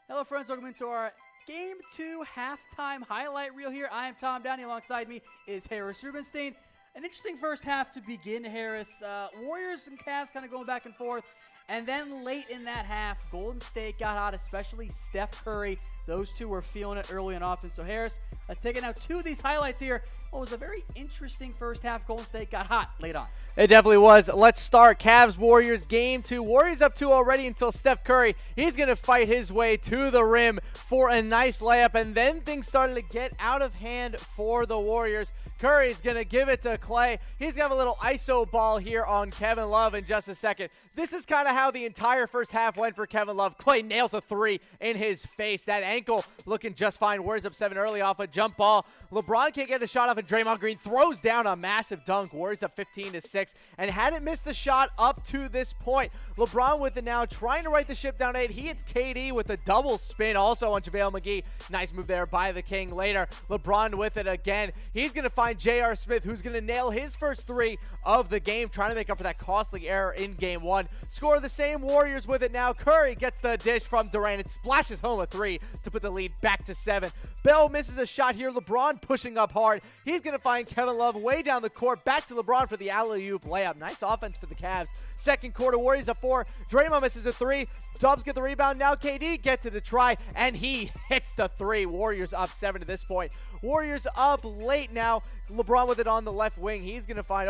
Hello, friends. Welcome into our Game 2 halftime highlight reel here. I am Tom Downey. Alongside me is Harris Rubenstein. An interesting first half to begin, Harris. Warriors and Cavs kind of going back and forth. And then late in that half, Golden State got hot, especially Steph Curry. Those two were feeling it early and often. So, Harris, let's take it now to these highlights here. What was a very interesting first half. Golden State got hot late on. It definitely was. Let's start. Cavs-Warriors game 2. Warriors up 2 already until Steph Curry. He's going to fight his way to the rim for a nice layup. And then things started to get out of hand for the Warriors. Curry's going to give it to Clay. He's going to have a little ISO ball here on Kevin Love in just a second. This is kind of how the entire first half went for Kevin Love. Clay nails a 3 in his face. That ankle looking just fine. Warriors up 7 early off a jump ball. LeBron can't get a shot off, and Draymond Green throws down a massive dunk. Warriors up 15-6, and hadn't missed the shot up to this point. LeBron with it now, trying to right the ship down 8. He hits KD with a double spin also on JaVale McGee. Nice move there by the King. Later, LeBron with it again. He's going to find J.R. Smith, who's going to nail his first 3 of the game, trying to make up for that costly error in game 1. Score the same. Warriors with it now. Curry gets the dish from Durant and splashes home a 3 to put the lead back to 7. Bell misses a shot here. LeBron pushing up hard. He's going to find Kevin Love way down the court. Back to LeBron for the alley-oop layup. Nice offense for the Cavs. Second quarter, Warriors up 4. Draymond misses a 3. Dubs get the rebound. Now KD gets it to try, and he hits the 3. Warriors up 7 to this point. Warriors up late now. LeBron with it on the left wing. He's going to find,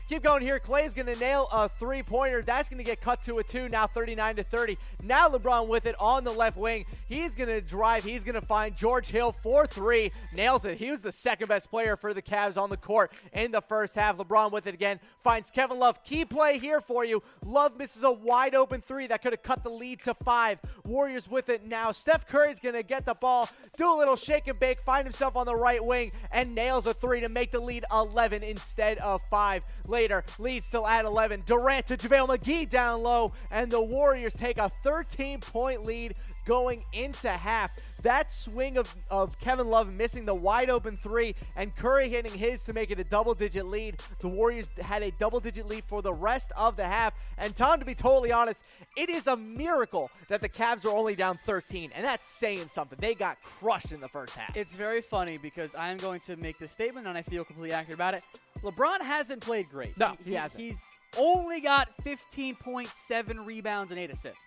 keep going here. Clay's going to nail a 3-pointer. That's going to get cut to a 2, now 39-30. Now LeBron with it on the left wing. He's going to drive. He's going to find George Hill for 3. Nails it. He was the second best player for the Cavs on the court in the first half. LeBron with it again. Finds Kevin Love. Key play here for you. Love misses a wide open 3 that could have cut the lead to 5. Warriors with it now. Steph Curry's going to get the ball, do a little shake and bake, find himself on the right wing, and nails a 3 to make the lead 11 instead of 5. Later, lead still at 11. Durant to JaVale McGee down low, and the Warriors take a 13-point lead going into half. That swing of Kevin Love missing the wide open 3 and Curry hitting his to make it a double-digit lead. The Warriors had a double-digit lead for the rest of the half. And Tom, to be totally honest, it is a miracle that the Cavs are only down 13, and that's saying something. They got crushed in the first half. It's very funny because I am going to make this statement, and I feel completely accurate about it. LeBron hasn't played great. No, he hasn't. He's only got 15.7 rebounds and 8 assists.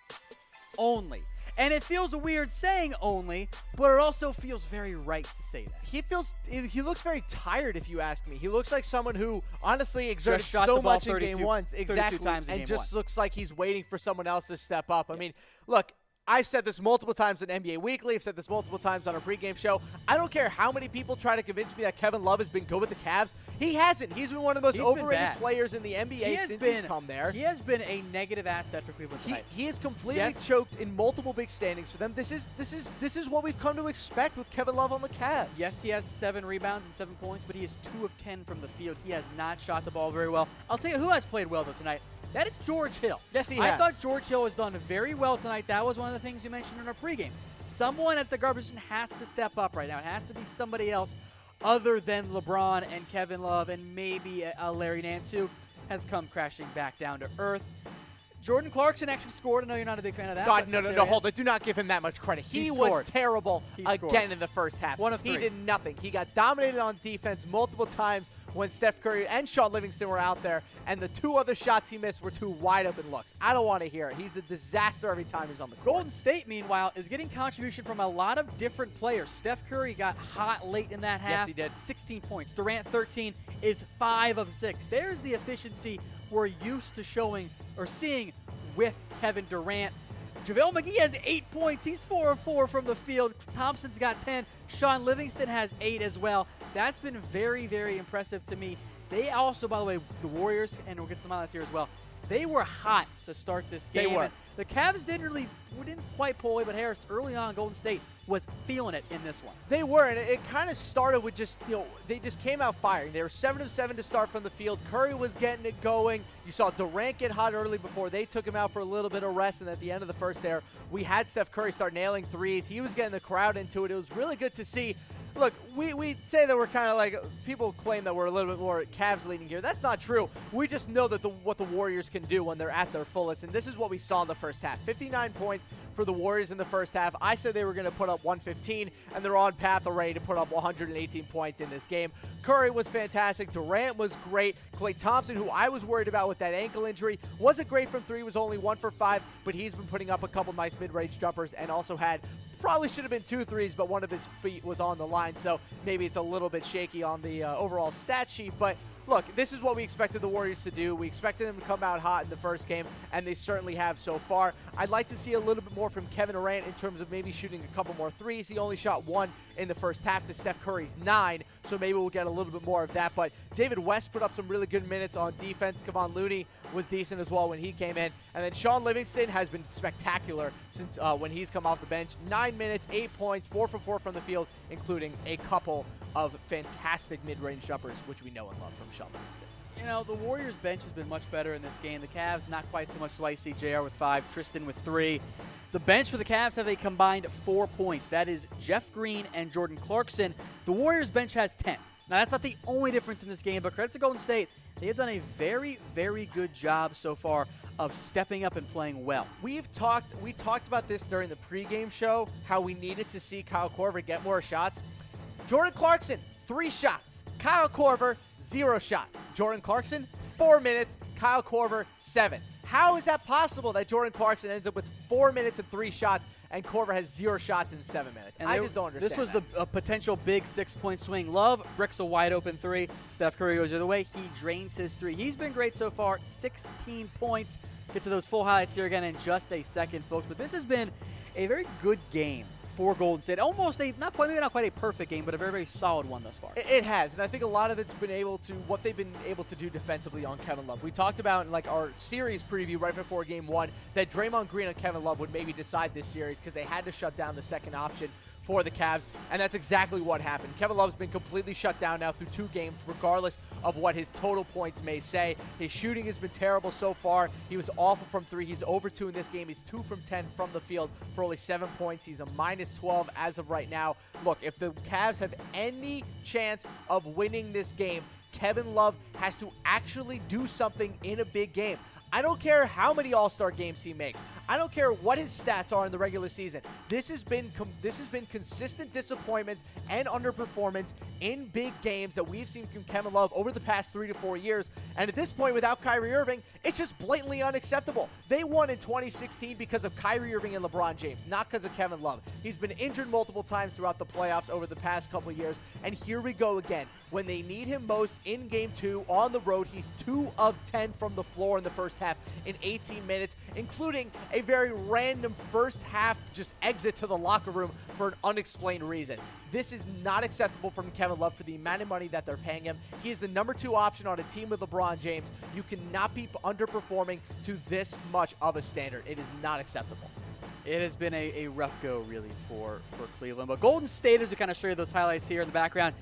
Only. And it feels weird saying only, but it also feels very right to say that. He looks very tired, if you ask me. He looks like someone who honestly exerted shot so the ball much in game 1. Exactly. times in and game just 1. looks like he's waiting for someone else to step up. I mean, look, I've said this multiple times on NBA Weekly. I've said this multiple times on our pregame show. I don't care how many people try to convince me that Kevin Love has been good with the Cavs. He hasn't. He's been one of the most overrated players in the NBA since he's come there. He has been a negative asset for Cleveland tonight. He is completely choked in multiple big standings for them. This is what we've come to expect with Kevin Love on the Cavs. Yes, he has 7 rebounds and 7 points, but he is 2 of 10 from the field. He has not shot the ball very well. I'll tell you who has played well, though, tonight. That is George Hill. Yes, he has. I thought George Hill has done very well tonight. That was one of the things you mentioned in our pregame. Someone at the guard position has to step up right now. It has to be somebody else other than LeBron and Kevin Love and maybe Larry Nance, who has come crashing back down to earth. Jordan Clarkson actually scored. I know you're not a big fan of that. God, no, hold it. Do not give him that much credit. He was terrible again in the first half. 1 of 3. He did nothing. He got dominated on defense multiple times when Steph Curry and Shaun Livingston were out there, and the 2 other shots he missed were 2 wide-open looks. I don't want to hear it. He's a disaster every time he's on the court. Golden State, meanwhile, is getting contribution from a lot of different players. Steph Curry got hot late in that half. Yes, he did. 16 points. Durant, 13, is 5 of 6. There's the efficiency we're used to showing or seeing with Kevin Durant. JaVale McGee has 8 points. He's 4 of 4 from the field. Thompson's got 10. Shaun Livingston has 8 as well. That's been very, very impressive to me. They also, by the way, the Warriors, and we'll get some highlights here as well, they were hot to start this game. They were. The Cavs didn't quite pull away, but Harris, early on, Golden State was feeling it in this one. They were, and it kind of started with they just came out firing. They were 7 of 7 to start from the field. Curry was getting it going. You saw Durant get hot early before they took him out for a little bit of rest, and at the end of the first there, we had Steph Curry start nailing threes. He was getting the crowd into it. It was really good to see. look, we say that we're kind of like, people claim that we're a little bit more Cavs leaning here. That's not true. We just know that what the Warriors can do when they're at their fullest, and this is what we saw in the first half. 59 points for the Warriors in the first half. I said they were going to put up 115, and they're on path already to put up 118 points in this game. Curry was fantastic. Durant was great. Klay Thompson, who I was worried about with that ankle injury, wasn't great from three, was only 1 for 5, but he's been putting up a couple nice mid-range jumpers and also had probably should have been 2 threes, but one of his feet was on the line, so maybe it's a little bit shaky on the overall stat sheet. But look, this is what we expected the Warriors to do. We expected them to come out hot in the first game, and they certainly have so far. I'd like to see a little bit more from Kevin Durant in terms of maybe shooting a couple more threes. He only shot 1 in the first half to Steph Curry's 9, so maybe we'll get a little bit more of that. But David West put up some really good minutes on defense. Kevon Looney was decent as well when he came in. And then Sean Livingston has been spectacular since when he's come off the bench. 9 minutes, 8 points, 4 for 4 from the field, including a couple of fantastic mid-range jumpers, which we know and love from Sean Livingston. You know, the Warriors' bench has been much better in this game. The Cavs, not quite so much, so I see JR with 5, Tristan with 3. The bench for the Cavs have a combined 4 points. That is Jeff Green and Jordan Clarkson. The Warriors' bench has 10. Now, that's not the only difference in this game, but credit to Golden State. They have done a very, very good job so far of stepping up and playing well. We talked about this during the pregame show, how we needed to see Kyle Korver get more shots. Jordan Clarkson, 3 shots. Kyle Korver, 0 shots. Jordan Clarkson, 4 minutes. Kyle Korver, 7. How is that possible that Jordan Clarkson ends up with 4 minutes and 3 shots, and Korver has 0 shots in 7 minutes? And I just don't understand. This was a potential big 6-point swing. Love bricks a wide open 3. Steph Curry goes the other way. He drains his 3. He's been great so far. 16 points. Get to those full highlights here again in just a second, folks. But this has been a very good game for Golden State. Almost maybe not quite a perfect game, but a very, very solid one thus far. It has, and I think a lot of it's been what they've been able to do defensively on Kevin Love. We talked about in like our series preview right before Game 1 that Draymond Green and Kevin Love would maybe decide this series because they had to shut down the second option for the Cavs, and that's exactly what happened. Kevin Love's been completely shut down now through 2 games, regardless of what his total points may say. His shooting has been terrible so far. He was awful from 3. He's over 2 in this game. He's 2 from 10 from the field for only 7 points. He's a -12 as of right now. Look, if the Cavs have any chance of winning this game, Kevin Love has to actually do something in a big game. I don't care how many All-Star games he makes. I don't care what his stats are in the regular season. This has been consistent disappointments and underperformance in big games that we've seen from Kevin Love over the past 3 to 4 years. And at this point, without Kyrie Irving, it's just blatantly unacceptable. They won in 2016 because of Kyrie Irving and LeBron James, not because of Kevin Love. He's been injured multiple times throughout the playoffs over the past couple of years. And here we go again. When they need him most in Game 2 on the road, he's 2 of 10 from the floor in the first half in 18 minutes, including a very random first half just exit to the locker room for an unexplained reason. This is not acceptable from Kevin Love for the amount of money that they're paying him. He is the number 2 option on a team with LeBron James. You cannot be underperforming to this much of a standard. It is not acceptable. It has been a rough go, really, for Cleveland. But Golden State, as we kind of show you those highlights here in the background,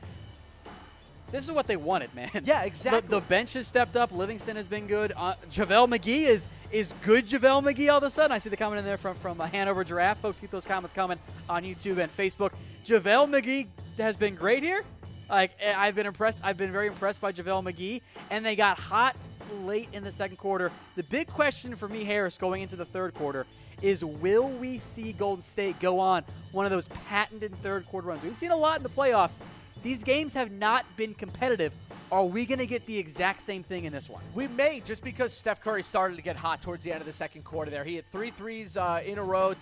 this is what they wanted, man. Yeah, exactly. The bench has stepped up. Livingston has been good. JaVale McGee is good. JaVale McGee all of a sudden. I see the comment in there from Hanover Giraffe. Folks, keep those comments coming on YouTube and Facebook. JaVale McGee has been great here. Like, I've been impressed. I've been very impressed by JaVale McGee. And they got hot late in the second quarter. The big question for me, Harris, going into the third quarter is, will we see Golden State go on one of those patented third quarter runs? We've seen a lot in the playoffs. These games have not been competitive. Are we going to get the exact same thing in this one? We may, just because Steph Curry started to get hot towards the end of the second quarter there. He hit 3 threes in a row.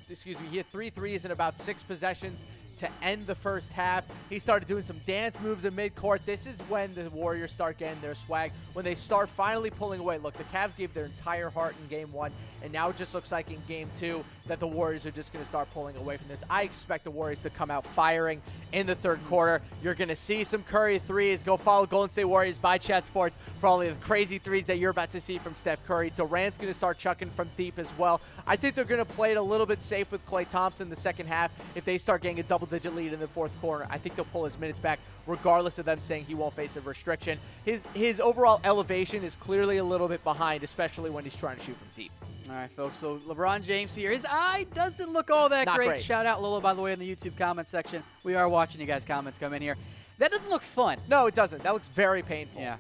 He hit 3 threes in about 6 possessions to end the first half. He started doing some dance moves in midcourt. This is when the Warriors start getting their swag, when they start finally pulling away. Look, the Cavs gave their entire heart in Game 1, and now it just looks like in Game 2 that the Warriors are just going to start pulling away from this. I expect the Warriors to come out firing in the third quarter. You're going to see some Curry threes. Go follow Golden State Warriors by Chat Sports for all the crazy threes that you're about to see from Steph Curry. Durant's going to start chucking from deep as well. I think they're going to play it a little bit safe with Klay Thompson in the second half. If they start getting a double-digit lead in the fourth quarter, I think they'll pull his minutes back, regardless of them saying he won't face a restriction. His overall elevation is clearly a little bit behind, especially when he's trying to shoot from deep. All right, folks, so LeBron James here. His eye doesn't look all that Not great. Shout out Lola, by the way, in the YouTube comment section. We are watching you guys' comments come in here. That doesn't look fun. No, it doesn't. That looks very painful. Yeah.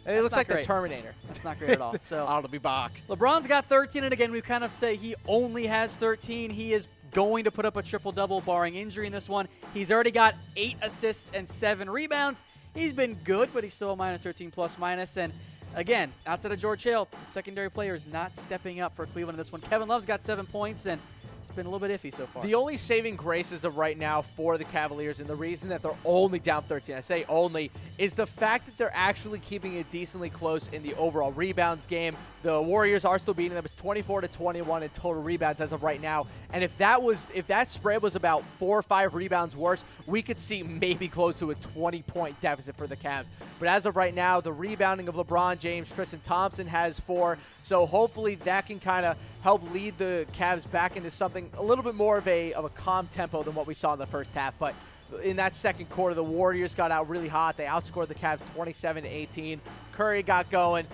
It looks like great. the Terminator. That's not great at all. So I'll be back. LeBron's got 13, and again, we kind of say he only has 13. He is going to put up a triple-double barring injury in this one. He's already got 8 assists and 7 rebounds. He's been good, but he's still a minus 13 plus minus. And again, outside of George Hill, the secondary player is not stepping up for Cleveland in this one. Kevin Love's got 7 points, and it's been a little bit iffy so far. The only saving grace as of right now for the Cavaliers, and the reason that they're only down 13, I say only, is the fact that they're actually keeping it decently close in the overall rebounds game. The Warriors are still beating them. It's 24-21 in total rebounds as of right now. And if that spread was about 4 or 5 rebounds worse, we could see maybe close to a 20-point deficit for the Cavs. But as of right now, the rebounding of LeBron James, Tristan Thompson has 4. So hopefully that can kind of help lead the Cavs back into something a little bit more of a calm tempo than what we saw in the first half. But in that second quarter, the Warriors got out really hot. They outscored the Cavs 27-18. Curry got going.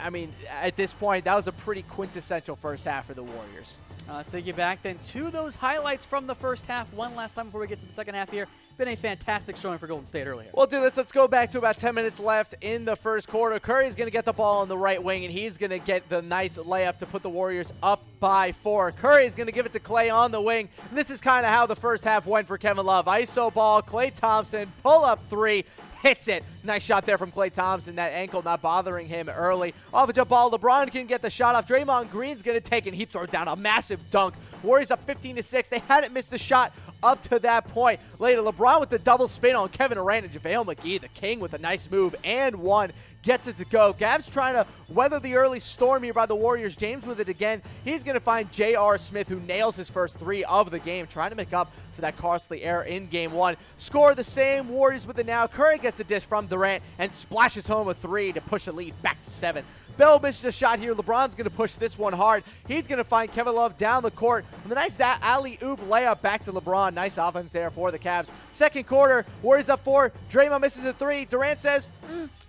I mean, at this point, that was a pretty quintessential first half for the Warriors. Let's take you back then to those highlights from the first half one last time before we get to the second half here. Been a fantastic showing for Golden State earlier. Well, dude, let's go back to about 10 minutes left in the first quarter. Curry's going to get the ball on the right wing, and he's going to get the nice layup to put the Warriors up by 4. Curry's going to give it to Klay on the wing. And this is kind of how the first half went for Kevin Love. ISO ball, Klay Thompson, pull-up 3. Hits it. Nice shot there from Klay Thompson. That ankle not bothering him early. Off a jump ball. LeBron can get the shot off. Draymond Green's going to take it. He throws down a massive dunk. Warriors up 15-6. They hadn't missed the shot up to that point. Later, LeBron with the double spin on Kevin Durant, and JaVale McGee, the king, with a nice move and one. Gets it to go. Gav's trying to weather the early storm here by the Warriors. James with it again. He's going to find J.R. Smith, who nails his first 3 of the game, trying to make up for that costly error in game 1. Score the same. Warriors with it now. Curry gets the dish from Durant and splashes home a 3 to push the lead back to 7. Bell misses a shot here. LeBron's going to push this one hard. He's going to find Kevin Love down the court. And the nice alley-oop layup back to LeBron. Nice offense there for the Cavs. Second quarter, Warriors up 4. Draymond misses a 3. Durant says,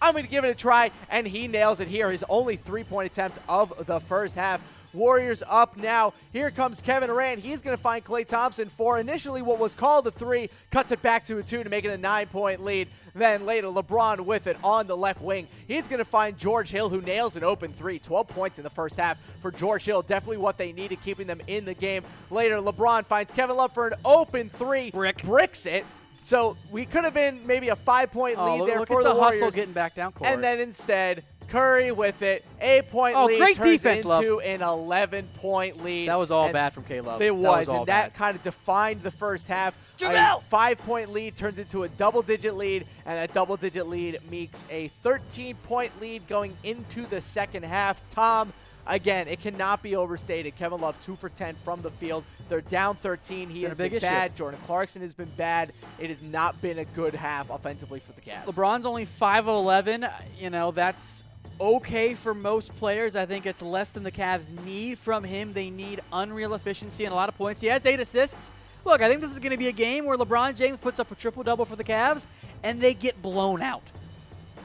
I'm going to give it a try. And he nails it here. His only 3-point attempt of the first half. Warriors up now. Here comes Kevin Durant. He's going to find Klay Thompson for initially what was called a 3. Cuts it back to a 2 to make it a 9-point lead. Then later, LeBron with it on the left wing. He's going to find George Hill, who nails an open 3. 12 points in the first half for George Hill. Definitely what they needed, keeping them in the game. Later, LeBron finds Kevin Love for an open 3. Bricks it. So we could have been maybe a 5-point lead there for the Warriors. Look at the hustle getting back down court. And then instead, Curry with it. 8-point lead great turns defense, into Love. an 11-point lead. That was all bad from K-Love. It was, and that kind of defined the first half. JaVale! A 5-point lead turns into a double-digit lead, and that double-digit lead makes a 13-point lead going into the second half. Tom, again, it cannot be overstated. Kevin Love, 2 for 10 from the field. They're down 13. He has been bad. Jordan Clarkson has been bad. It has not been a good half offensively for the Cavs. LeBron's only 5 of 11. You know, that's okay for most players. I think it's less than the Cavs need from him. They need unreal efficiency and a lot of points. He has 8 assists. Look, I think this is going to be a game where LeBron James puts up a triple-double for the Cavs, and they get blown out.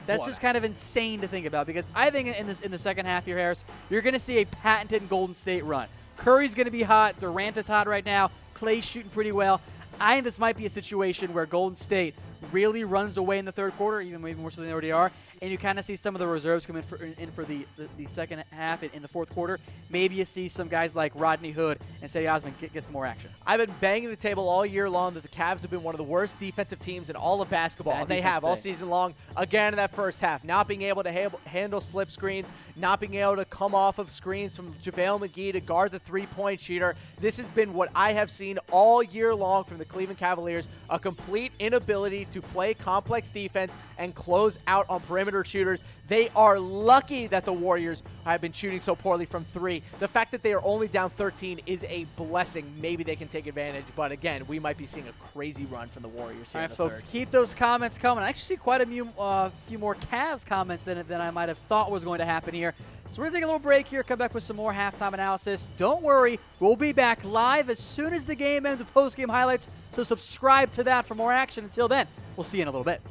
That's just kind of insane to think about, because I think in the second half here, Harris, you're going to see a patented Golden State run. Curry's going to be hot. Durant is hot right now. Klay's shooting pretty well. I think this might be a situation where Golden State really runs away in the third quarter, even maybe more so than they already are, and you kind of see some of the reserves come in for the second half in the fourth quarter. Maybe you see some guys like Rodney Hood and Sadie Osman get some more action. I've been banging the table all year long that the Cavs have been one of the worst defensive teams in all of basketball. And they have all season long. Again, in that first half, not being able to handle slip screens, not being able to come off of screens from JaVale McGee to guard the three-point shooter. This has been what I have seen all year long from the Cleveland Cavaliers, a complete inability to play complex defense and close out on perimeter shooters. They are lucky that the Warriors have been shooting so poorly from 3. The fact that they are only down 13 is a blessing. Maybe they can take advantage, but again, we might be seeing a crazy run from the Warriors here. All right, folks, keep those comments coming. I actually see quite a few more Cavs comments than I might have thought was going to happen here. So we're going to take a little break here, come back with some more halftime analysis. Don't worry, we'll be back live as soon as the game ends with post-game highlights, so subscribe to that for more action. Until then, we'll see you in a little bit.